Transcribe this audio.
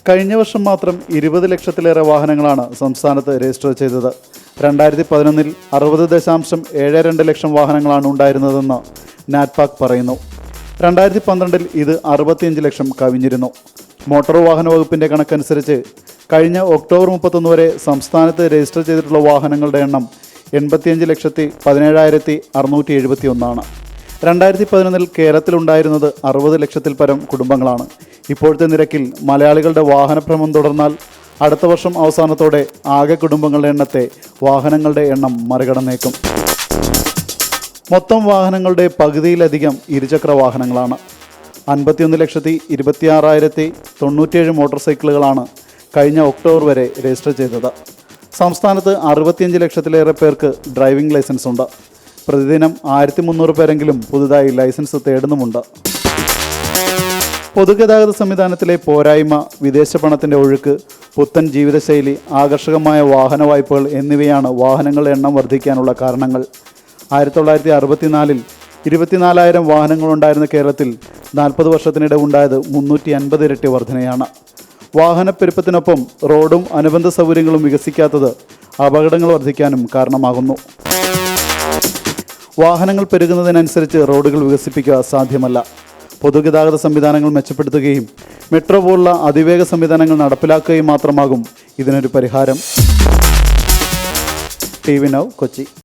കഴിഞ്ഞ വർഷം മാത്രം 20 ലക്ഷത്തിലേറെ വാഹനങ്ങളാണ് സംസ്ഥാനത്ത് രജിസ്റ്റർ ചെയ്തത്. 2011-ൽ 60.72 ലക്ഷം വാഹനങ്ങളാണ് ഉണ്ടായിരുന്നതെന്ന് നാറ്റ്പാക് പറയുന്നു. 2012-ൽ ഇത് 65 ലക്ഷം കവിഞ്ഞിരുന്നു. മോട്ടോർ വാഹന വകുപ്പിൻ്റെ കണക്കനുസരിച്ച് കഴിഞ്ഞ ഒക്ടോബർ 31 വരെ സംസ്ഥാനത്ത് രജിസ്റ്റർ ചെയ്തിട്ടുള്ള വാഹനങ്ങളുടെ എണ്ണം 85,17,671. 2011-ൽ കേരളത്തിലുണ്ടായിരുന്നത് 60 ലക്ഷത്തിൽ പരം കുടുംബങ്ങളാണ്. ഇപ്പോഴത്തെ നിരക്കിൽ മലയാളികളുടെ വാഹനഭ്രമം തുടർന്നാൽ അടുത്ത വർഷം അവസാനത്തോടെ ആകെ കുടുംബങ്ങളുടെ എണ്ണത്തെ വാഹനങ്ങളുടെ എണ്ണം മറികടന്നേക്കും. മൊത്തം വാഹനങ്ങളുടെ പകുതിയിലധികം ഇരുചക്ര വാഹനങ്ങളാണ്. 51,26,097 മോട്ടോർ സൈക്കിളുകളാണ് കഴിഞ്ഞ ഒക്ടോബർ വരെ രജിസ്റ്റർ ചെയ്തത്. സംസ്ഥാനത്ത് 65 ലക്ഷത്തിലേറെ പേർക്ക് ഡ്രൈവിംഗ് ലൈസൻസ് ഉണ്ട്. പ്രതിദിനം 1300 പേരെങ്കിലും പുതുതായി ലൈസൻസ് തേടുന്നുമുണ്ട്. പൊതുഗതാഗത സംവിധാനത്തിലെ പോരായ്മ, വിദേശ പണത്തിൻ്റെ ഒഴുക്ക്, പുത്തൻ ജീവിതശൈലി, ആകർഷകമായ വാഹന വായ്പകൾ എന്നിവയാണ് വാഹനങ്ങളുടെ എണ്ണം വർദ്ധിക്കാനുള്ള കാരണങ്ങൾ. 1964-ൽ 24,000 വാഹനങ്ങളുണ്ടായിരുന്ന കേരളത്തിൽ 40 വർഷത്തിനിടെ ഉണ്ടായത് 350 ഇരട്ടി വർധനയാണ്. വാഹനപ്പെരുപ്പത്തിനൊപ്പം റോഡും അനുബന്ധ സൗകര്യങ്ങളും വികസിക്കാത്തത് അപകടങ്ങൾ വർദ്ധിക്കാനും കാരണമാകുന്നു. വാഹനങ്ങൾ പെരുകുന്നതിനനുസരിച്ച് റോഡുകൾ വികസിപ്പിക്കുക സാധ്യമല്ല. പൊതുഗതാഗത സംവിധാനങ്ങൾ മെച്ചപ്പെടുത്തുകയും മെട്രോ പോലുള്ള അതിവേഗ സംവിധാനങ്ങൾ നടപ്പിലാക്കുകയും മാത്രമാകും ഇതിനൊരു പരിഹാരം. TV Now, Kochi.